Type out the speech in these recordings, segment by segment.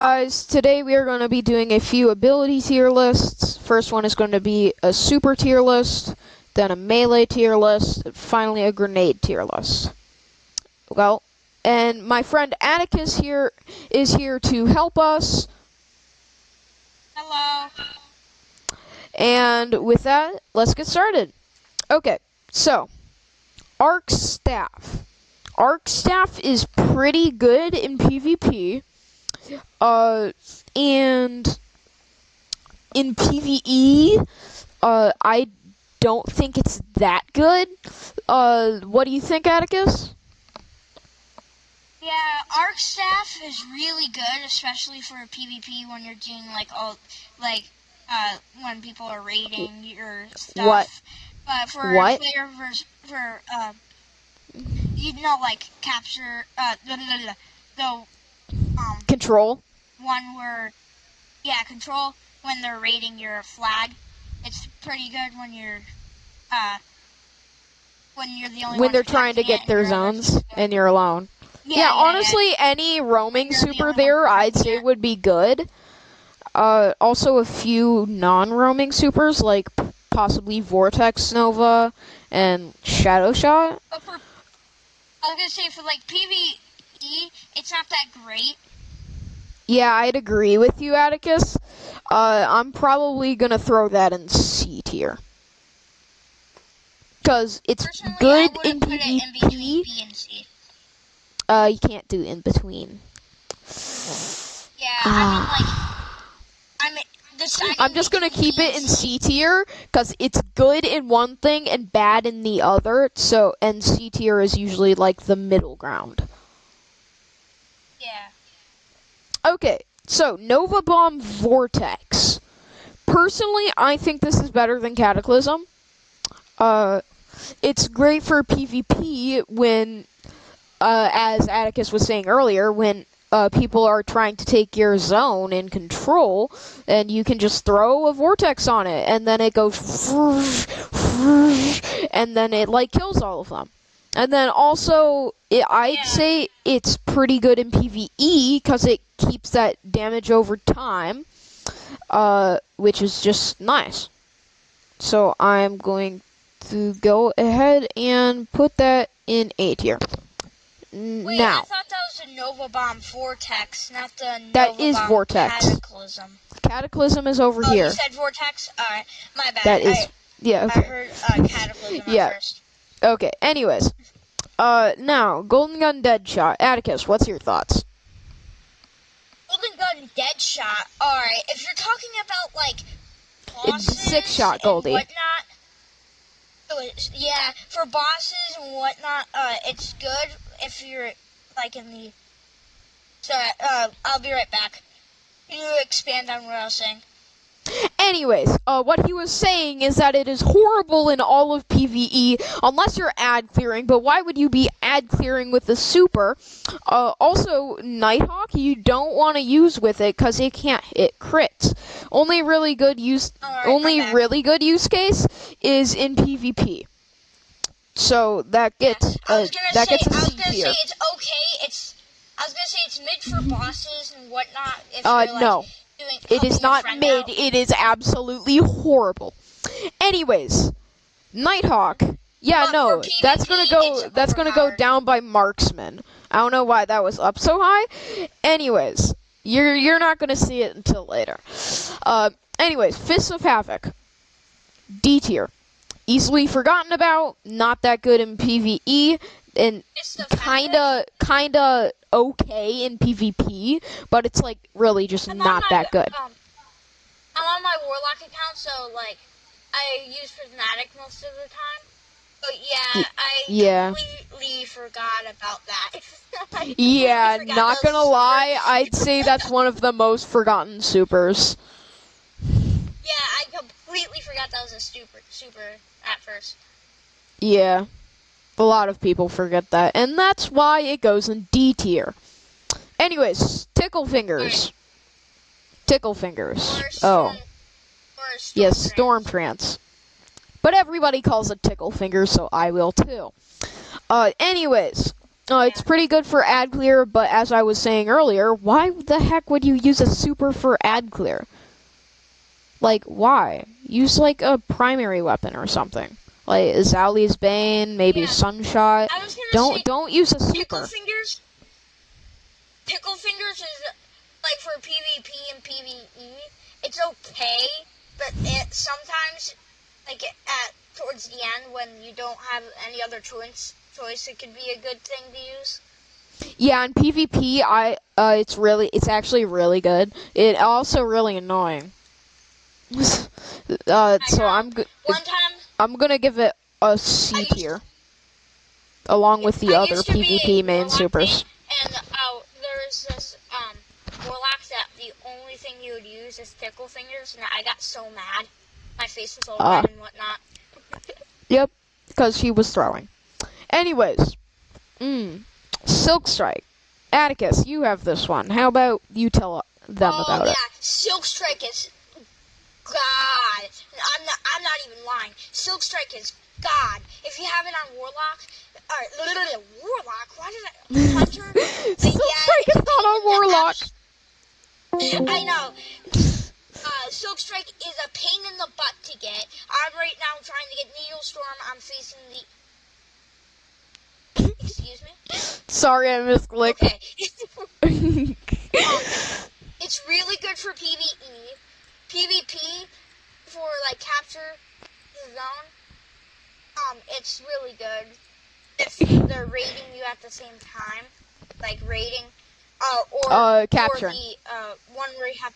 Guys, today we are going to be doing a few ability tier lists. First one is going to be a super tier list, then a melee tier list, and finally a grenade tier list. Well, and my friend Atticus here is here to help us. Hello. And with that, let's get started. Okay, so Arc Staff. Arc Staff is pretty good in PvP. And in PvE, I don't think it's that good. What do you think, Atticus? Yeah, Arc Staff is really good, especially for PvP when you're doing when people are raiding your stuff. What? But for What? capture Control. one where control when they're raiding your flag. It's pretty good when you're the only When one they're trying to get their zones and you're alone. Yeah, honestly, any roaming super there, I'd say would be good. Also a few non-roaming supers, like possibly Vortex Nova and Shadow Shot. But I was gonna say for like PvE, it's not that great. Yeah, I'd agree with you, Atticus. I'm probably gonna throw that in C tier. Because it's Personally, good I in put it in between PvP. B and C. You can't do in between. Yeah, I'm just gonna keep it in C tier because it's good in one thing and bad in the other. So, and C tier is usually like the middle ground. Yeah. Okay, so Nova Bomb Vortex. Personally, I think this is better than Cataclysm. It's great for PvP when, as Atticus was saying earlier, when people are trying to take your zone in control, and you can just throw a vortex on it, and then it goes, and then it like kills all of them. And then also, I'd say it's pretty good in PvE because it keeps that damage over time, which is just nice. So I'm going to go ahead and put that in A tier. Wait, Now, I thought that was the Nova Bomb Vortex, not the that Nova is Bomb Vortex. Cataclysm. Cataclysm is over Oh, here. you said Vortex? Alright, my bad. That is, yeah, okay. I heard Cataclysm Yeah. first. Okay, anyways. Now, Golden Gun Deadshot. Atticus, what's your thoughts? Golden Gun Deadshot. Alright, if you're talking about, like, bosses It's 6-shot Goldie. and whatnot, yeah, for bosses and whatnot, it's good if you're, like, in the... Sorry, I'll be right back. Can you expand on what I was saying? Anyways, what he was saying is that it is horrible in all of PvE unless you're ad clearing, but why would you be ad clearing with the super? Also, Nighthawk you don't want to use with it because it can't hit crits. Only really good use case is in PvP. So that gets a C tier. I was gonna say it's okay. I was gonna say it's mid for bosses and whatnot. If you're, like, no. It is not mid, it is absolutely horrible. Anyways, Nighthawk. Yeah, But no, for PvP, that's gonna go down by Marksman. I don't know why that was up so high. Anyways, you're not gonna see it until later. Anyways, Fists of Havoc. D tier. Easily forgotten about, not that good in PvE, and kinda okay in PvP, but it's like really just not that good. I'm on my Warlock account, so like I use Prismatic most of the time. But yeah, I completely forgot about that. Yeah, not gonna lie, I'd say that's one of the most forgotten supers. Yeah, I completely forgot that was a super at first. Yeah. A lot of people forget that, and that's why it goes in D tier. Anyways, Tickle Fingers. Tickle Fingers. Yes, Storm Trance. But everybody calls it Tickle Fingers, so I will too. Anyways, It's pretty good for ad clear, but as I was saying earlier, why the heck would you use a super for ad clear? Like, why? Use like a primary weapon or something. Like Zali's Bane, maybe Sunshot. I was gonna say, Don't use a Pickle super. Fingers. Pickle Fingers is like for PvP and PvE. It's okay, but it sometimes, like towards the end when you don't have any other choice, it could be a good thing to use. Yeah, in PvP, it's actually really good. It also really annoying. So One time, I'm gonna give it a C tier, along with the other PvP main supers. And there's this Warlock that the only thing you would use is Pickle Fingers, and I got so mad. My face was all red and whatnot. Yep, because he was throwing. Anyways, Silk Strike. Atticus, you have this one. How about you tell them about it? Silk Strike is God. I'm not even lying. Silk Strike is God. If you have it on Warlock, literally Warlock. Why did I Hunter? Silk Strike is not on Warlock. I know. Silk Strike is a pain in the butt to get. I'm right now trying to get Needle Storm. I'm facing the. Excuse me. Sorry, I misclicked. Okay. It's really good for PvE. PvP for like capture the zone. It's really good if they're raiding you at the same time, like raiding. Or capturing. Or the one where you have,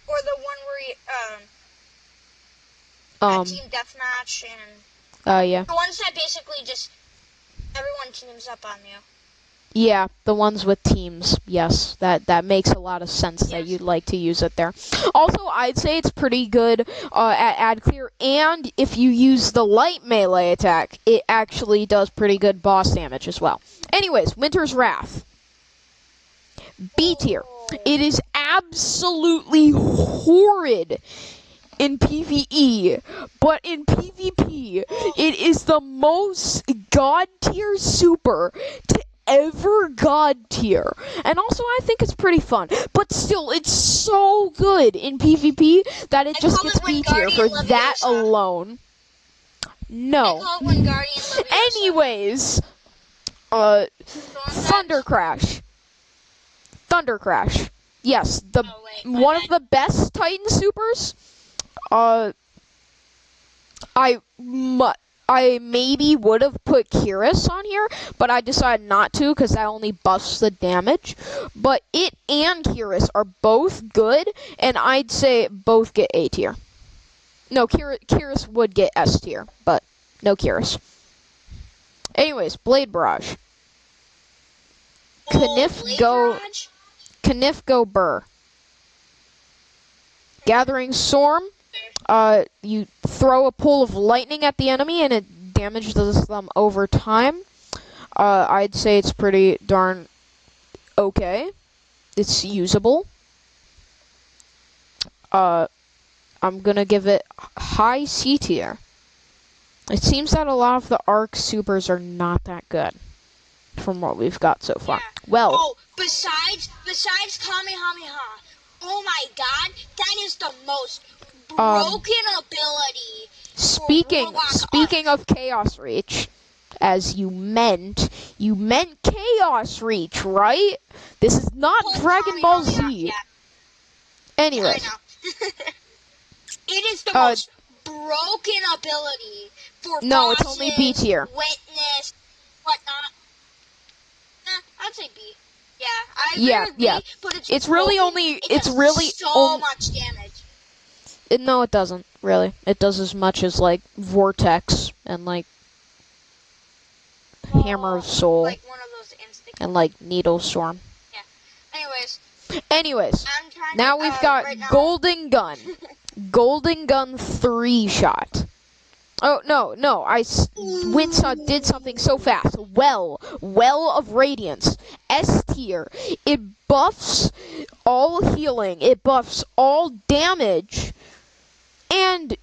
or the one where you team deathmatch and yeah. the ones that basically just everyone teams up on you. Yeah, the ones with teams. Yes, that makes a lot of sense that you'd like to use it there. Also, I'd say it's pretty good at ad clear, and if you use the light melee attack, it actually does pretty good boss damage as well. Anyways, Winter's Wrath. B tier. It is absolutely horrid in PvE, but in PvP, it is the most god tier super to ever god tier. And also, I think it's pretty fun. But still, it's so good in PvP that it just gets B tier for that alone. No. Anyways, Thunder Crash. Thunder Crash. Yes, one of the best Titan supers. I maybe would have put Kyrus on here, but I decided not to because that only buffs the damage. But it and Kyrus are both good, and I'd say both get A tier. No, Kyrus would get S tier, but no Kyrus. Anyways, Blade Barrage. Knif go Burr. Gathering Storm. You throw a pool of lightning at the enemy and it damages them over time. I'd say it's pretty darn okay. It's usable. I'm gonna give it high C tier. It seems that a lot of the Arc supers are not that good from what we've got so far. Well, besides Kamehameha, oh my god, that is the most broken ability. Speaking of Chaos Reach, as you meant Chaos Reach, right? This is not Dragon Ball Z. Yeah. Anyways. It is the most broken ability for No, bosses, it's only B tier. Witness, whatnot. I'd say B. Yeah, I agree with B, but it's really broken. only It does so much damage. No, it doesn't, really. It does as much as, like, Vortex and, like, Hammer of Soul. Like one of those and, like, Needle Storm. Yeah. Anyways, now we've got Golden Gun. Golden Gun 3-shot. Oh, no, did something so fast. Well of Radiance. S tier. It buffs all healing. It buffs all damage. And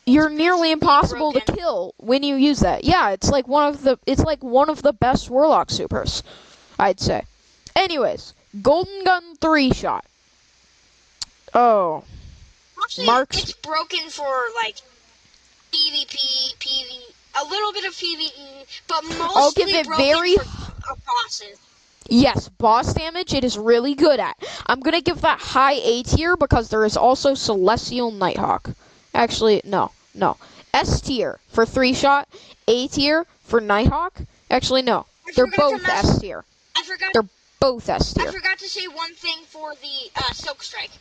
you're nearly impossible to broken. kill when you use that. Yeah, it's like one of the best Warlock supers, I'd say. Anyways, Golden Gun 3-shot. Oh, Actually, Mark's. it's broken for like PvP, a little bit of PvE, but I'll give mostly it broken very. for bosses. Yes, boss damage it is really good at. I'm gonna give that high A tier because there is also Celestial Nighthawk. Actually, no. S tier for 3-shot, A tier for Nighthawk. Actually, no. They're both S tier. They're both S I tier. forgot to say one thing for the Silk Strike.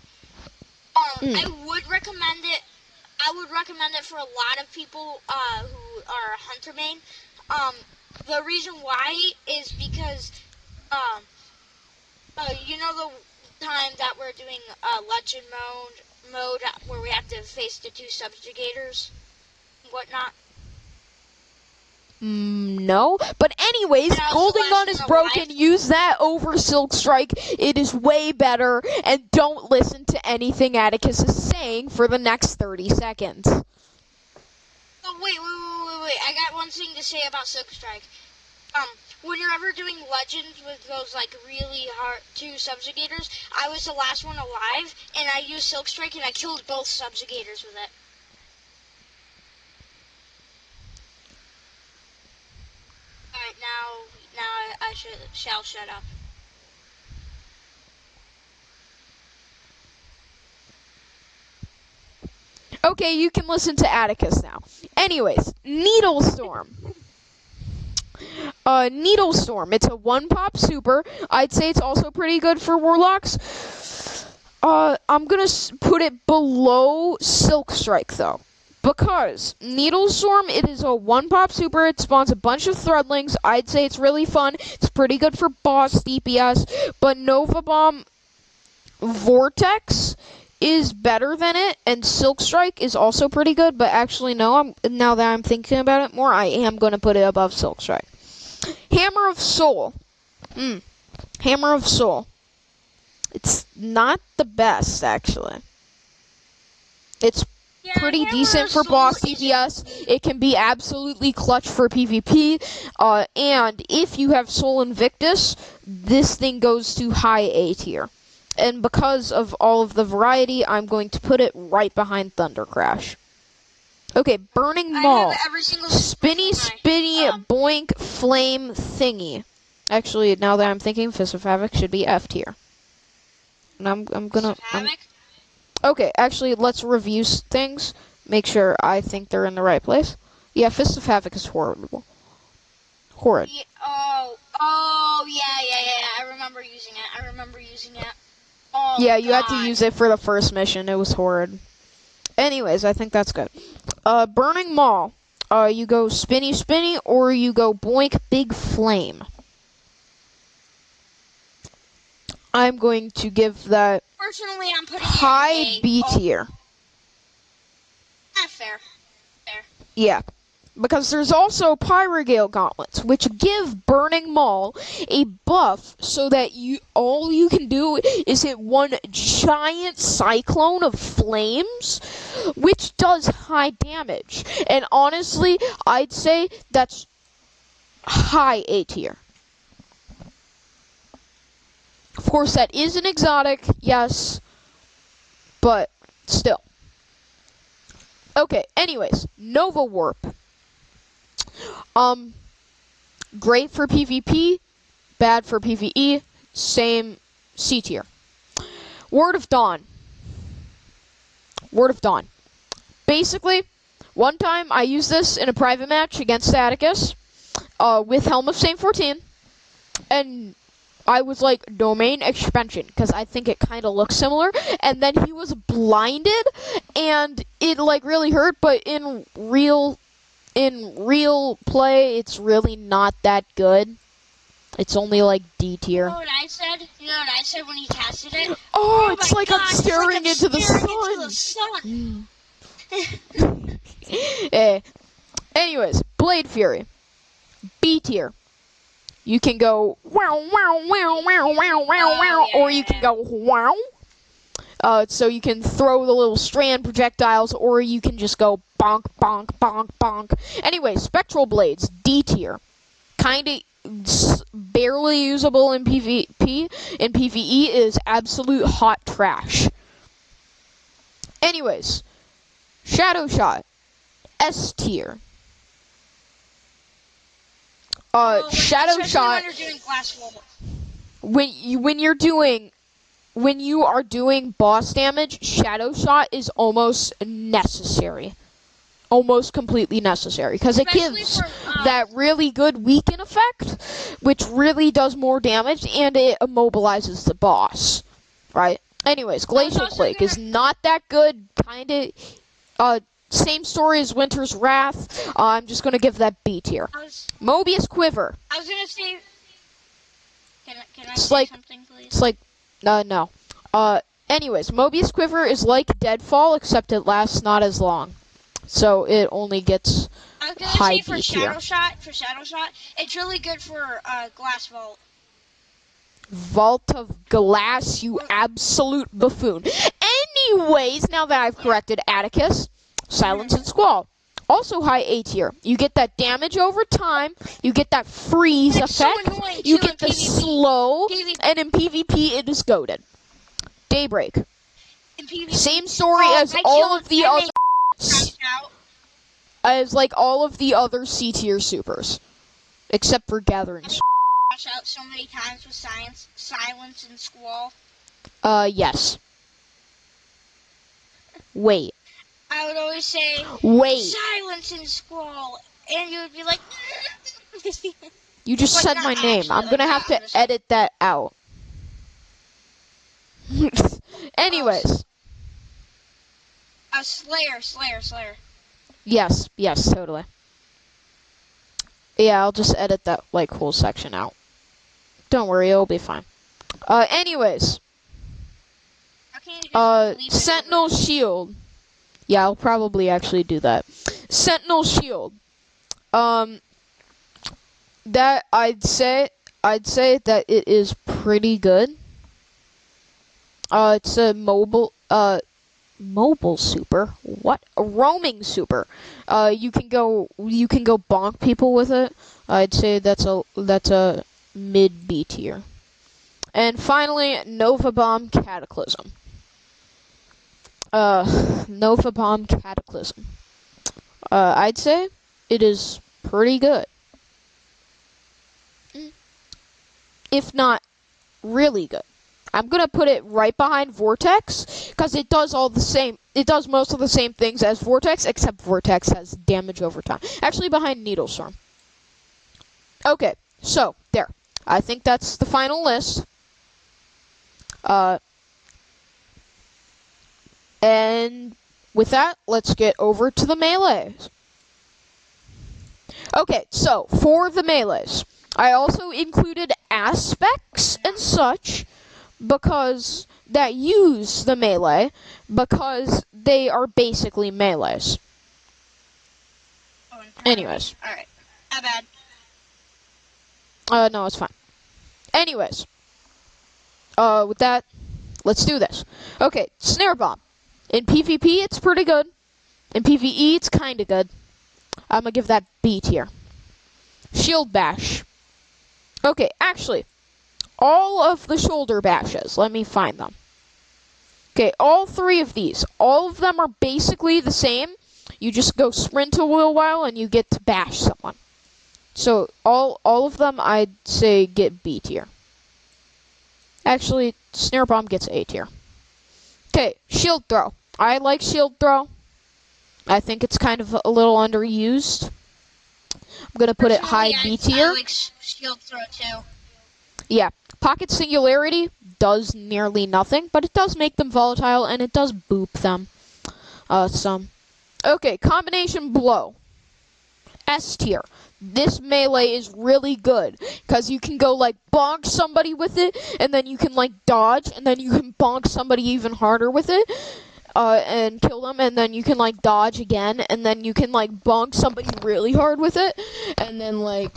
I would recommend it. I would recommend it for a lot of people who are hunter main. The reason why is because you know the time that we're doing legend mode where we have to face the 2 subjugators and whatnot. No, but anyways, Golden Gun is broken. Use that over Silk Strike. It is way better, and don't listen to anything Atticus is saying for the next 30 seconds. Oh, wait. I got one thing to say about Silk Strike. When you're ever doing legends with those like really hard 2 subjugators, I was the last one alive, and I used Silk Strike, and I killed both subjugators with it. Alright, now I shall shut up. Okay, you can listen to Atticus now. Anyways, Needle Storm. Needle Storm. It's a 1-pop super. I'd say it's also pretty good for Warlocks. I'm gonna put it below Silk Strike though, because Needle Storm, it is a 1-pop super. It spawns a bunch of Threadlings. I'd say it's really fun. It's pretty good for boss DPS, but Nova Bomb Vortex is better than it, and Silk Strike is also pretty good, but actually no, now that I'm thinking about it more, I am going to put it above Silk Strike. Hammer of Soul. Hammer of Soul. It's not the best, actually. It's pretty decent for boss DPS. It can be absolutely clutch for PvP, and if you have Soul Invictus, this thing goes to high A tier. And because of all of the variety, I'm going to put it right behind Thunder Crash. Okay, Burning Maul. Spinny, boink, flame, thingy. Actually, now that I'm thinking, Fist of Havoc should be F tier. And I'm gonna... Okay, actually, let's review things. Make sure I think they're in the right place. Yeah, Fist of Havoc is horrible. Horrid. Yeah, yeah. I remember using it. Oh, yeah, you had to use it for the first mission. It was horrid. Anyways, I think that's good. Burning Maul. You go spinny, or you go boink, big flame. I'm going to give that personally, I'm putting high B tier. Fair. Yeah. Because there's also Pyrogale Gauntlets, which give Burning Maul a buff so that all you can do is hit one giant cyclone of flames, which does high damage. And honestly, I'd say that's high A tier. Of course, that is an exotic, yes, but still. Okay, anyways, Nova Warp. Great for PvP, bad for PvE, same C tier. Word of Dawn. Basically, one time I used this in a private match against Atticus, with Helm of Saint 14, and I was like, domain expansion, because I think it kind of looks similar, and then he was blinded, and it like really hurt, but in real play, it's really not that good. It's only like D tier. You know what I said when he casted it? Oh, it's like I'm staring into the sun. Anyways, Blade Fury. B tier. You can go wow, wow, wow, wow, wow, wow, wow, or you can go wow. So you can throw the little strand projectiles, or you can just go bonk, bonk, bonk, bonk. Anyway, Spectral Blades, D tier. Kinda barely usable in PvP. In PvE is absolute hot trash. Anyways, Shadow Shot, S tier. Shadow Shot. When you're doing glass wall. When you are doing boss damage, Shadow Shot is almost necessary. Almost completely necessary. Because it gives that really good weaken effect, which really does more damage, and it immobilizes the boss. Right? Anyways, Glacial Quake is not that good. Kinda, same story as Winter's Wrath. I'm just gonna give that B tier. Mobius Quiver. I was gonna say... Can I It's say like, something, please? It's like, no. Anyways, Mobius Quiver is like Deadfall, except it lasts not as long. So it only gets I was gonna high say for B tier. Shadow Shot, it's really good for Glass Vault. Vault of Glass, you absolute buffoon. Anyways, now that I've corrected Atticus, Silence and Squall. Also high A tier. You get that damage over time, you get that freeze effect, So you get the slow, and in PvP it is goated. Daybreak. Same story as all of the other as like all of the other C tier supers. Except for Gathering. Out so many times with Silence and Squall. Yes. Wait. I would always say, wait. Silence and Squall, and you would be like, You just said my name. I'm gonna have to edit that out. Anyways. Slayer. Yes, totally. Yeah, I'll just edit that, like, whole section out. Don't worry, it'll be fine. Anyways. Sentinel Shield. Yeah, I'll probably actually do that. Sentinel Shield. That I'd say that it is pretty good. It's a mobile super. What? A roaming super. You can go bonk people with it. I'd say that's a mid B tier. And finally, Nova Bomb Cataclysm. Nova Bomb Cataclysm. I'd say it is pretty good. If not really good. I'm gonna put it right behind Vortex, because it does most of the same things as Vortex, except Vortex has damage over time. Actually behind Needlestorm. Okay, so, there. I think that's the final list. And with that, let's get over to the melees. Okay, so, for the melees, I also included aspects and such, because that use the melee, because they are basically melees. Anyways. Alright, my bad. No, it's fine. Anyways. With that, let's do this. Okay, Snare Bomb. In PvP, it's pretty good. In PvE, it's kinda good. I'm gonna give that B tier. Shield Bash. Okay, actually, all of the shoulder bashes, let me find them. Okay, all three of these, all of them are basically the same. You just go sprint a little while and you get to bash someone. So, all of them, I'd say, get B tier. Actually, Snare Bomb gets A tier. Okay, Shield Throw. I like Shield Throw. I think it's kind of a little underused. I'm gonna put it high B tier. I like Shield Throw too. Yeah, Pocket Singularity does nearly nothing, but it does make them volatile, and it does boop them. Some. Okay, Combination Blow. S tier. This melee is really good, because you can go, like, bonk somebody with it, and then you can, like, dodge, and then you can bonk somebody even harder with it, and kill them, and then you can, like, dodge again, and then you can, like, bonk somebody really hard with it, and then, like,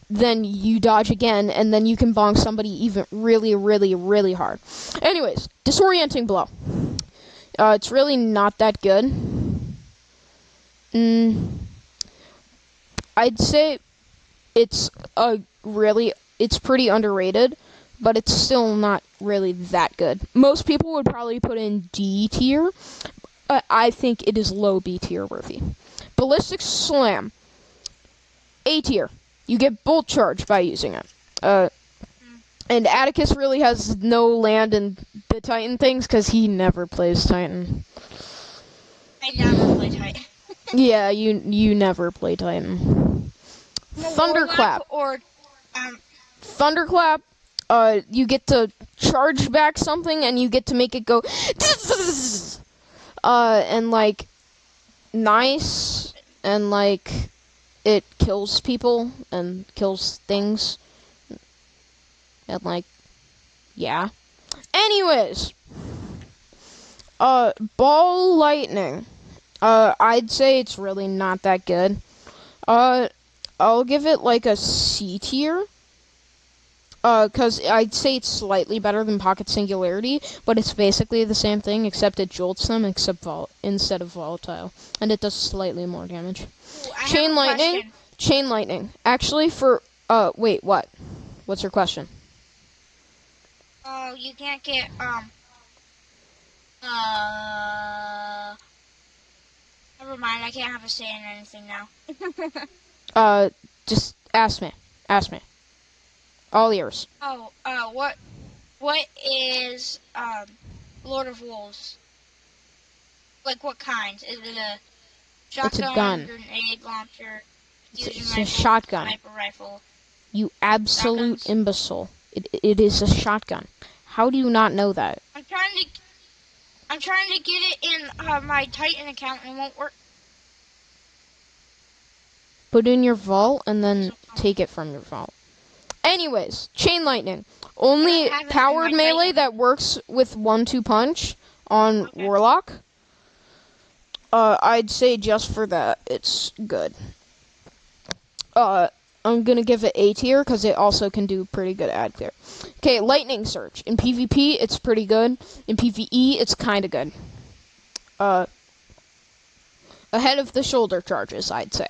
then you dodge again, and then you can bonk somebody even really, really, really hard. Anyways, Disorienting Blow. It's really not that good. I'd say it's it's pretty underrated, but it's still not really that good. Most people would probably put in D tier. I think it is low B tier worthy. Ballistic Slam, A tier. You get Bolt Charge by using it. And Atticus really has no land in the Titan things because he never plays Titan. I never play Titan. Yeah, you never play Titan. Thunderclap. Or Thunderclap. You get to charge back something and you get to make it go. And like, nice, and like, it kills people and kills things. And like, yeah. Anyways, Ball Lightning. I'd say it's really not that good. I'll give it like a C tier. Cause I'd say it's slightly better than Pocket Singularity, but it's basically the same thing except it jolts them instead of volatile, and it does slightly more damage. Ooh, Chain Lightning. Chain Lightning. Actually, wait, what? What's your question? Oh, you can't get never mind, I can't have a say in anything now. Just ask me. Ask me. All ears. Oh, what is Lord of Wolves? Like what kind? Is it a shotgun, It's a gun. grenade launcher, It's a shotgun. sniper rifle? You absolute Shotguns? imbecile. It is a shotgun. How do you not know that? I'm trying to get it in my Titan account and it won't work. Put it in your vault and then take it from your vault. Anyways, Chain Lightning. Only powered melee that works with 1-2 punch on Warlock. I'd say just for that, it's good. I'm gonna give it A tier because it also can do pretty good ad clear. Okay, Lightning Surge. In PvP, it's pretty good. In PvE, it's kind of good. Ahead of the shoulder charges, I'd say.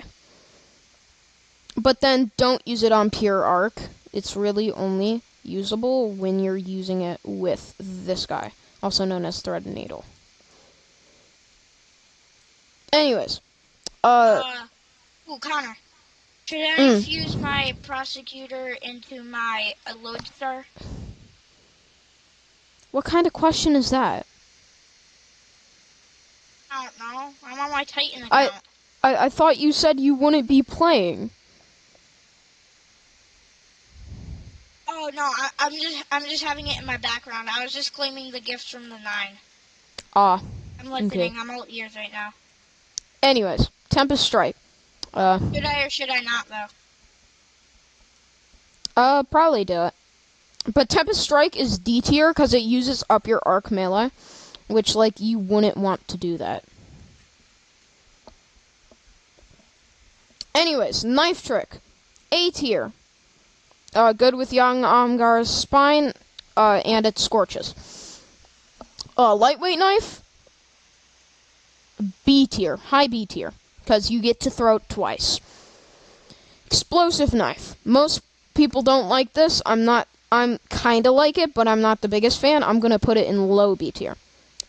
But then don't use it on pure arc. It's really only usable when you're using it with this guy, also known as Thread and Needle. Anyways, Ooh, Connor. Should I infuse my prosecutor into my lodestar? What kind of question is that? I don't know. I'm on my Titan account. I thought you said you wouldn't be playing. Oh no, I'm just having it in my background. I was just claiming the gifts from the 9. Ah. I'm listening. Okay. I'm all ears right now. Anyways, Tempest Strike. Should I or should I not though? Probably do it. But Tempest Strike is D tier because it uses up your arc melee, which, like, you wouldn't want to do that. Anyways, Knife Trick. A tier. Good with young Amgar's spine, and it scorches. Lightweight Knife. B tier. High B tier. Because you get to throw it twice. Explosive Knife. Most people don't like this. I'm kinda like it, but I'm not the biggest fan. I'm gonna put it in low B tier.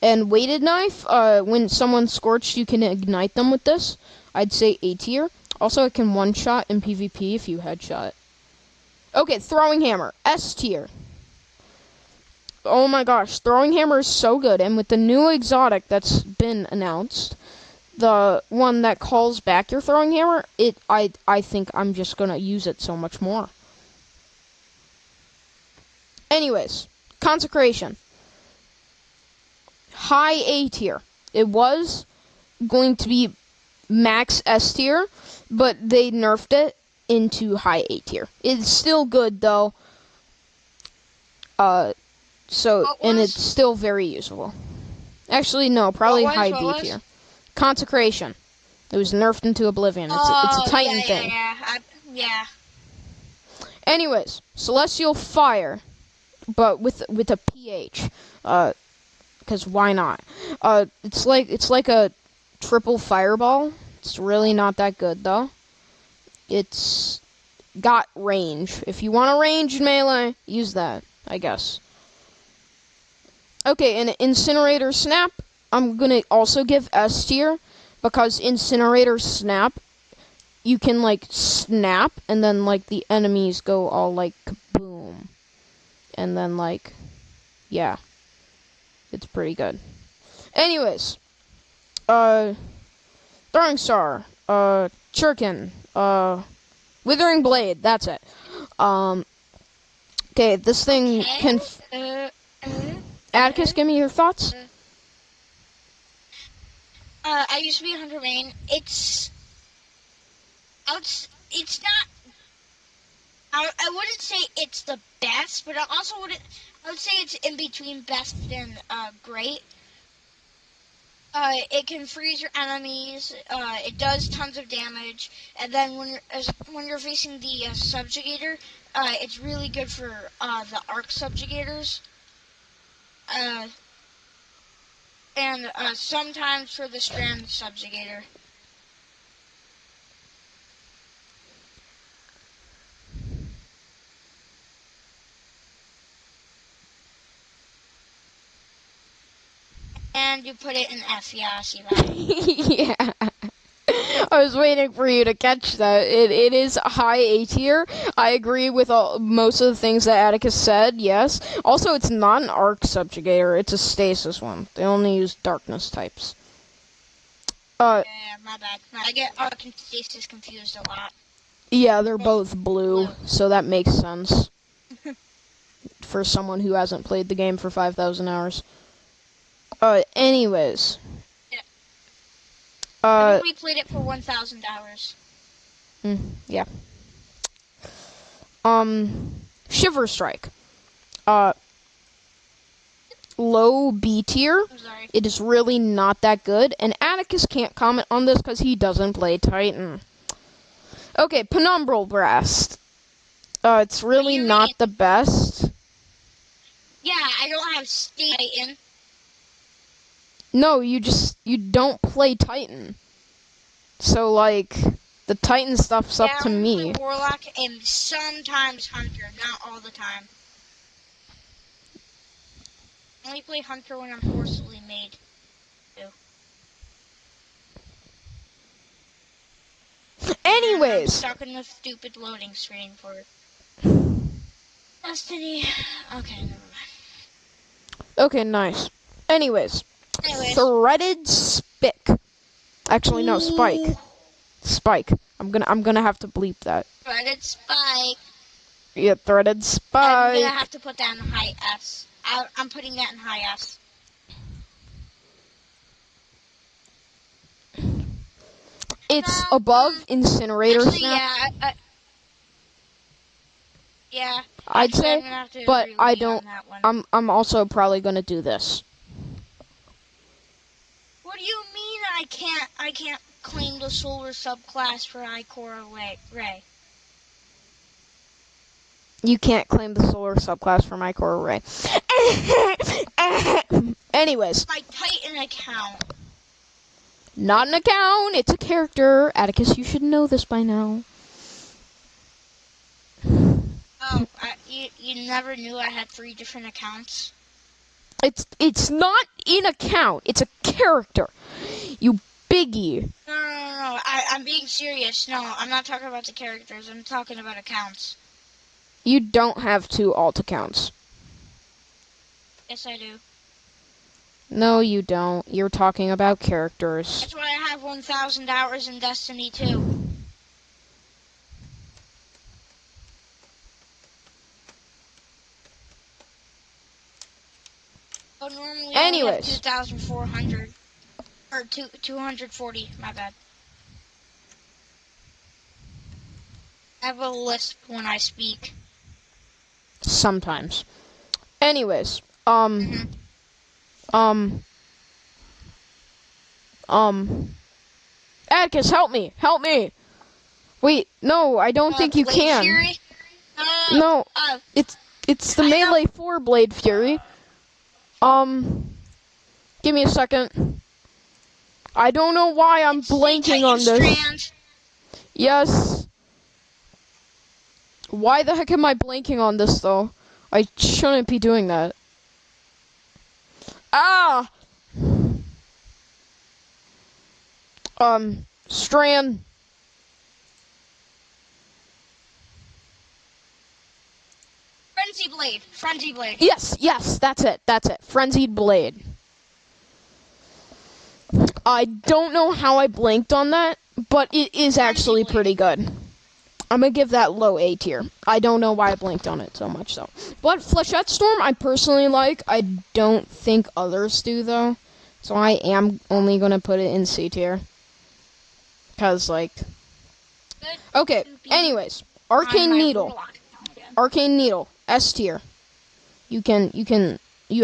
And Weighted Knife, when someone's scorched, you can ignite them with this. I'd say A tier. Also, it can one-shot in PvP if you headshot. Okay, Throwing Hammer. S tier. Oh my gosh, Throwing Hammer is so good. And with the new exotic that's been announced, the one that calls back your Throwing Hammer, I think I'm just gonna use it so much more. Anyways, Consecration. High A tier. It was going to be max S tier, but they nerfed it into high A tier. It's still good though. And it's still very usable. Actually, no, probably high B tier. Consecration. It was nerfed into Oblivion. It's a Titan thing. Yeah. Anyways, Celestial Fire, but with a PH. because why not? It's like a triple fireball. It's really not that good though. It's got range. If you want a ranged melee, use that, I guess. Okay, and Incinerator Snap, I'm gonna also give S tier, because Incinerator Snap, you can, like, snap, and then, like, the enemies go all, like, kaboom. And then, like, yeah. It's pretty good. Anyways, Throwing Star, Shuriken, Withering Blade, that's it. Okay, this thing can... Atticus, give me your thoughts. I used to be a hunter main. It's not. I wouldn't say it's the best, but I also wouldn't. I would say it's in between best and great. It can freeze your enemies. It does tons of damage, and then when you're facing the subjugator, it's really good for the arc subjugators. And sometimes for the strand subjugator. And you put it in F, yeah, I see that. Yeah. I was waiting for you to catch that. It is high A tier. I agree with most of the things that Atticus said, yes. Also, it's not an arc subjugator. It's a stasis one. They only use darkness types. Yeah, my bad. I get arc and stasis confused a lot. Yeah, they're both blue, so that makes sense. For someone who hasn't played the game for 5,000 hours. Anyways. Yeah. I only played it for 1,000 hours. Yeah. Shiver Strike. Low B tier. I'm sorry. It is really not that good, and Atticus can't comment on this because he doesn't play Titan. Okay, Penumbral Blast. It's really not the best. Yeah, I don't have Titan. No, you don't play Titan. So, like, the Titan stuff's up to me. Warlock and sometimes Hunter, not all the time. I only play Hunter when I'm forcibly made to. Anyways. I'm stuck in the stupid loading screen for Destiny. Okay, never mind. Okay, nice. Anyways. Threaded Spick. Actually, no, Spike. Spike. I'm gonna have to bleep that. Threaded Spike. Yeah, Threaded Spike. I'm gonna have to put that in high S. I'm putting that in high S. It's above Incinerator actually, Snap. Yeah. I'd say, but I don't. I'm also probably gonna do this. What do you mean I can't claim the solar subclass for Ikora Ray? You can't claim the solar subclass for Ikora Ray. Anyways. My Titan account. Not an account, it's a character. Atticus, you should know this by now. Oh, you never knew I had 3 different accounts? It's not an account, it's a character. You biggie. No. I'm being serious. No, I'm not talking about the characters. I'm talking about accounts. You don't have 2 alt accounts. Yes, I do. No, you don't. You're talking about characters. That's why I have 1,000 hours in Destiny 2. Oh, normally anyways. I have 2,400. Or 240, my bad. I have a lisp when I speak. Sometimes. Anyways, Atticus, help me! Help me! Wait, no, I don't think you can. Fury? No, it's the Melee 4 Blade Fury. give me a second. I don't know why I'm blanking on this. Strand. Yes. Why the heck am I blanking on this, though? I shouldn't be doing that. Ah! Strand. Frenzy blade. Frenzy blade. Yes, that's it. Frenzied blade. I don't know how I blanked on that, but it is actually pretty good. I'm gonna give that low A tier. I don't know why I blanked on it so much, though. But Flechette Storm, I personally like. I don't think others do, though. So I am only gonna put it in C tier. Because, like... Okay, anyways. Arcane Needle. Arcane Needle. S tier. You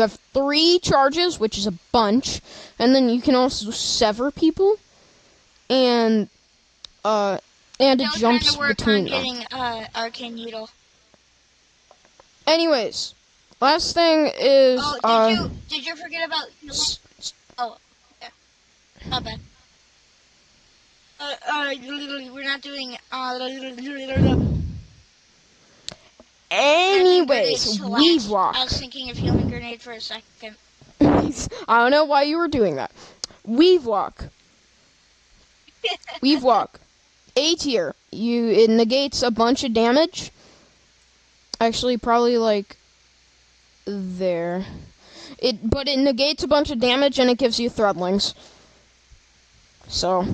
have 3 charges, which is a bunch. And then you can also sever people. And it jumps between them. Getting Arcane Needle. Anyways, last thing is did you forget about oh yeah. Not bad. We're not doing anyways, Weave Walk. I was thinking of healing grenade for a second. I don't know why you were doing that. Weave Walk. Weave Walk. A tier. It negates a bunch of damage. Actually, probably like there. But it negates a bunch of damage and it gives you threadlings. So,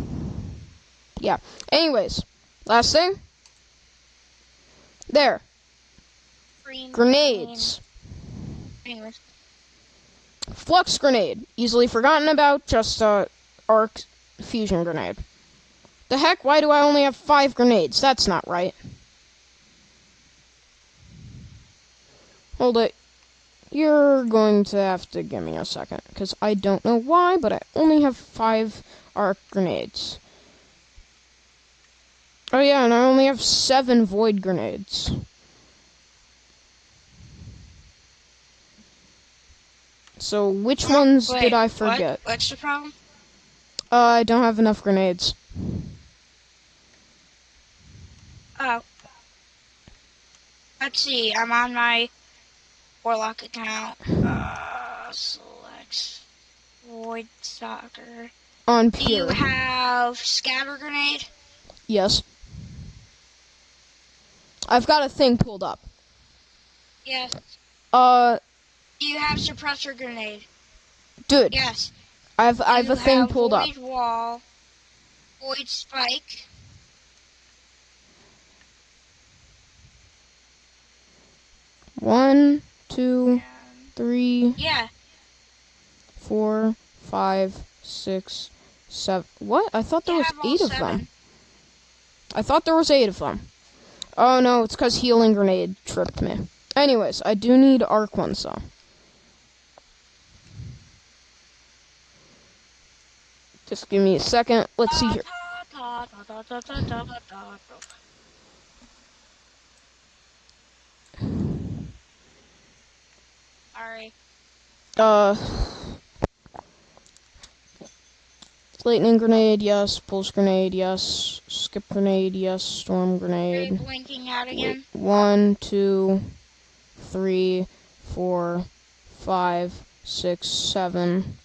yeah. Anyways, last thing. There. Grenades. Anyways. Flux grenade. Easily forgotten about. Just arc fusion grenade. The heck? Why do I only have 5 grenades? That's not right. Hold it. You're going to have to give me a second, because I don't know why, but I only have 5 arc grenades. Oh yeah, and I only have 7 void grenades. So which ones did I forget? What's the problem? I don't have enough grenades. Oh. Let's see, I'm on my Warlock account. Select Void Stalker. On Do pure. you have Scatter Grenade? Yes. I've got a thing pulled up. Yes. Do you have Suppressor Grenade? Dude. Yes. I've a thing pulled up. Void Wall, Void Spike. One, 2, 3. Yeah. 4, 5, 6, 7. What? I thought there was 8 of them. I thought there was 8 of them. Oh no, it's because healing grenade tripped me. Anyways, I do need arc ones though. Just give me a second. Let's see here. Sorry. Lightning grenade, yes. Pulse grenade, yes. Skip grenade, yes. Storm grenade. Are you blinking out again? 1, 2, 3, 4, 5, 6, 7.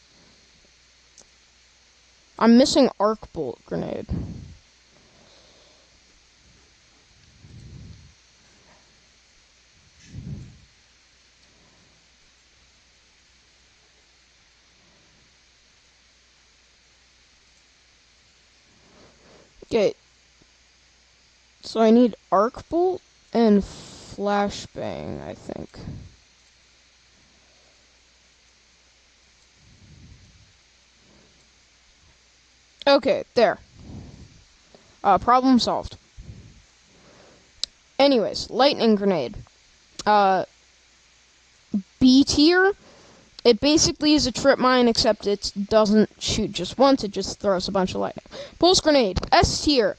I'm missing arc bolt grenade. Okay. So I need arc bolt and flashbang, I think. Okay, there. Problem solved. Anyways, lightning grenade. B tier. It basically is a trip mine, except it doesn't shoot just once, it just throws a bunch of lightning. Pulse grenade. S tier.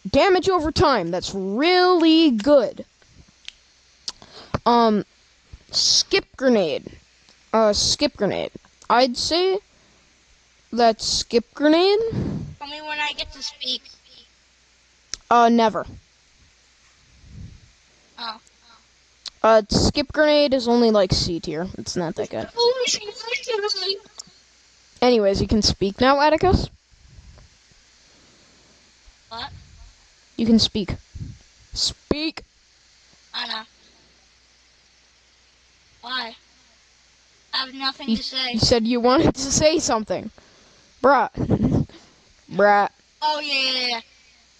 Damage over time. That's really good. Skip grenade. Skip grenade. I'd say That's skip grenade. Tell me when I get to speak. Never. Oh. Skip grenade is only like C tier. It's not that good. Anyways, you can speak now, Atticus. What? You can speak. Speak. I know. Why? I have nothing to say. You said you wanted to say something. Bruh. Bruh. Oh yeah.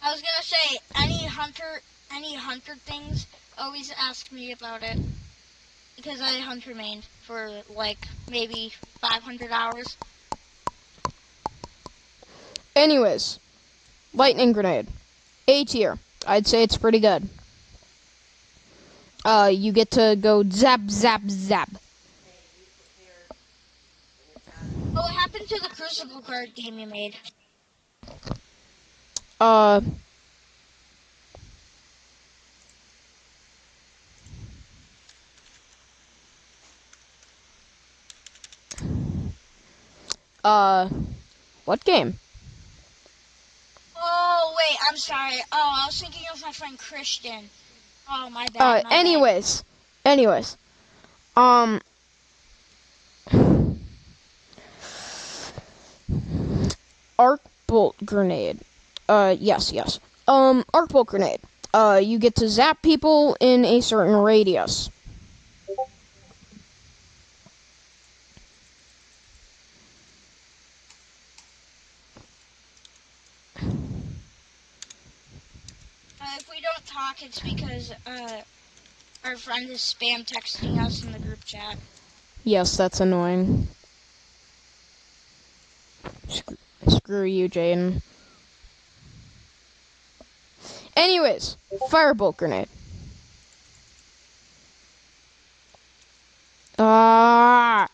I was gonna say any hunter things. Always ask me about it because I hunt remained for like maybe 500 hours. Anyways, lightning grenade. A tier. I'd say it's pretty good. You get to go zap, zap, zap. Oh, what happened to the Crucible card game you made? Uh, what game? Oh wait, I'm sorry. Oh, I was thinking of my friend Christian. Oh, my bad. My Anyways, arc bolt grenade. Yes. Arc bolt grenade. You get to zap people in a certain radius. If we don't talk, it's because our friend is spam texting us in the group chat. Yes, that's annoying. Screw you, Jaden. Anyways, firebolt grenade. Ah.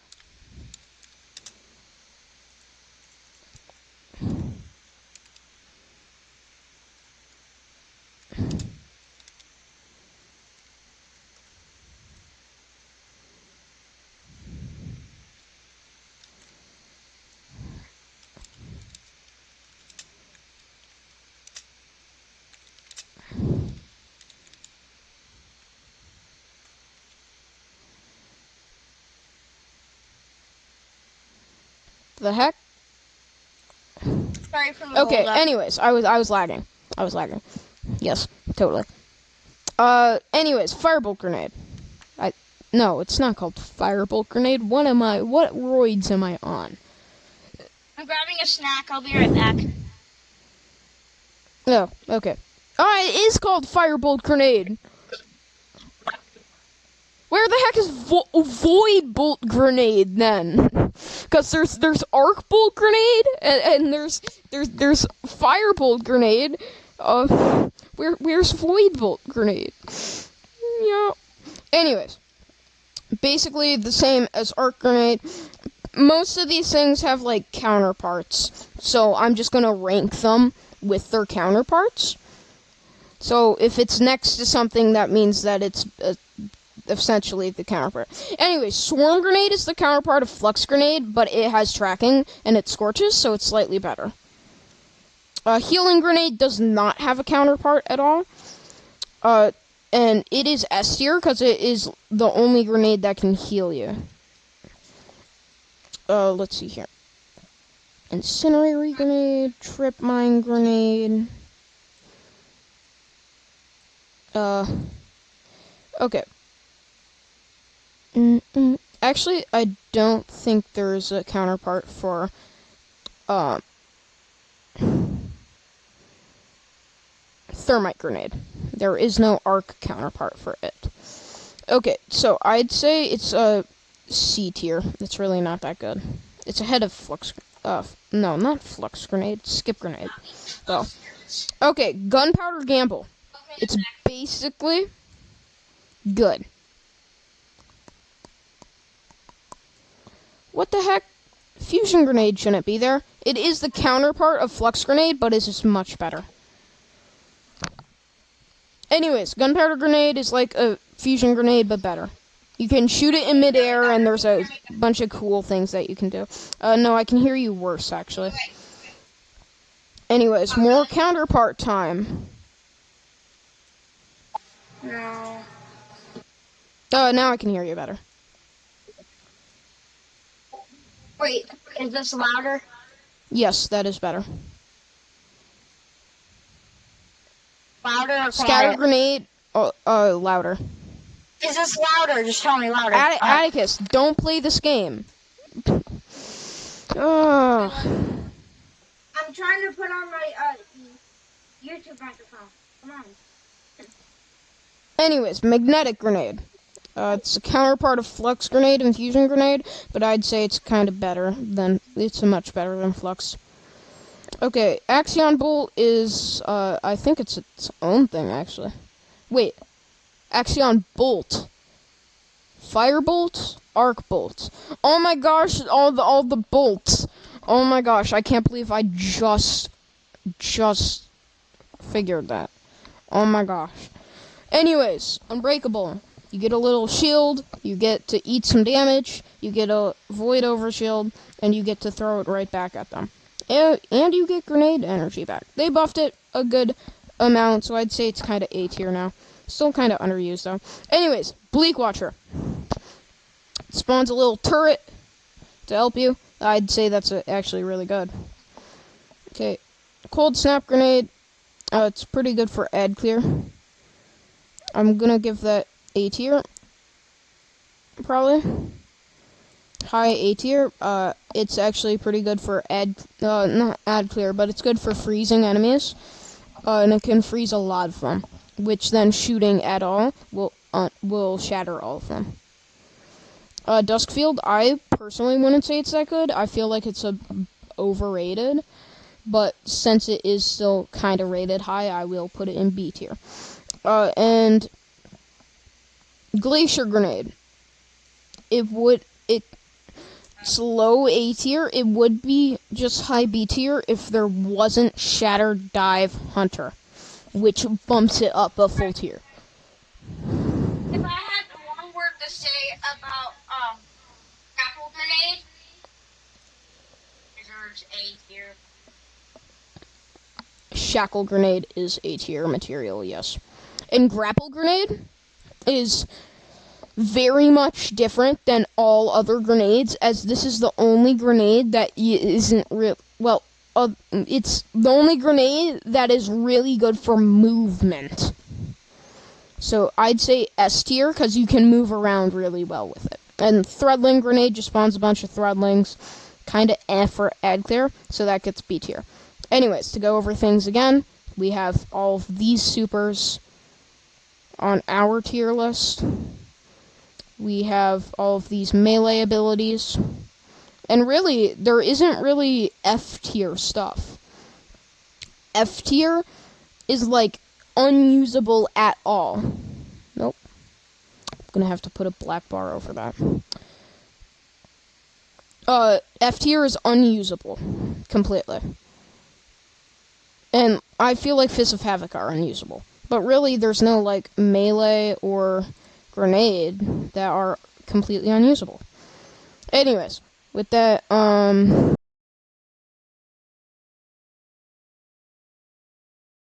The heck? Sorry for the Okay, hold up. anyways, I was lagging. Yes, totally. Anyways, firebolt grenade. No, it's not called firebolt grenade. What roids am I on? I'm grabbing a snack. I'll be right back. Oh, okay. It is called firebolt grenade. Where the heck is void bolt grenade then? Because there's arc bolt grenade and there's firebolt grenade. Where's void bolt grenade? Yeah. Anyways, basically the same as arc grenade. Most of these things have like counterparts, so I'm just gonna rank them with their counterparts. So if it's next to something, that means that it's essentially the counterpart. Anyway, swarm grenade is the counterpart of flux grenade, but it has tracking and it scorches, so it's slightly better. Healing grenade does not have a counterpart at all. And it is S tier because it is the only grenade that can heal you. Let's see here. Incinerary grenade, trip mine grenade. Okay. Actually, I don't think there's a counterpart for, thermite grenade. There is no arc counterpart for it. Okay, so I'd say it's a C tier. It's really not that good. It's ahead of flux. No, not flux grenade. Skip grenade. Though. Okay, gunpowder gamble. It's basically good. What the heck? Fusion grenade shouldn't be there. It is the counterpart of flux grenade, but it's just much better. Anyways, gunpowder grenade is like a fusion grenade, but better. You can shoot it in midair, and there's a bunch of cool things that you can do. No, I can hear you worse, actually. Anyways, more counterpart time. No. Now I can hear you better. Wait, is this louder? Yes, that is better. Louder or Scatter quiet? grenade, louder. Is this louder? Just tell me louder. Atticus, don't play this game. Ugh. I'm trying to put on my YouTube microphone. Come on. Anyways, magnetic grenade. It's a counterpart of flux grenade and fusion grenade, but I'd say it's kind of better than, it's much better than flux. Okay, Axion Bolt is, I think it's its own thing, actually. Wait, Axion Bolt. Firebolt, Arc Bolt. Oh my gosh, all the bolts. Oh my gosh, I can't believe I just figured that. Oh my gosh. Anyways, Unbreakable. You get a little shield, you get to eat some damage, you get a Void Overshield, and you get to throw it right back at them. And you get grenade energy back. They buffed it a good amount, so I'd say it's kind of A tier now. Still kind of underused, though. Anyways, Bleak Watcher. Spawns a little turret to help you. I'd say that's actually really good. Okay, Cold Snap Grenade. It's pretty good for ad clear. I'm gonna give that A tier. Probably. High A tier. It's actually pretty good for not ad clear, but it's good for freezing enemies. And it can freeze a lot of them, which then shooting at all will shatter all of them. Duskfield, I personally wouldn't say it's that good. I feel like it's overrated, but since it is still kind of rated high, I will put it in B tier. And Glacier Grenade. It's low A tier. It would be just high B tier if there wasn't Shatter Dive Hunter, which bumps it up a full tier. If I had one word to say about grapple grenade, deserves A tier. Shackle Grenade is A tier material, yes. And Grapple Grenade is very much different than all other grenades, as this is the only grenade that isn't real. Well, it's the only grenade that is really good for movement. So I'd say S tier because you can move around really well with it. And Threadling Grenade just spawns a bunch of Threadlings, kind of for ad clear, so that gets B tier. Anyways, to go over things again, we have all of these supers on our tier list. We have all of these melee abilities. And really, there isn't really F tier stuff. F tier is like unusable at all. Nope. I'm gonna have to put a black bar over that. F tier is unusable completely. And I feel like Fists of Havoc are unusable. But really, there's no like melee or grenade that are completely unusable. Anyways, with that,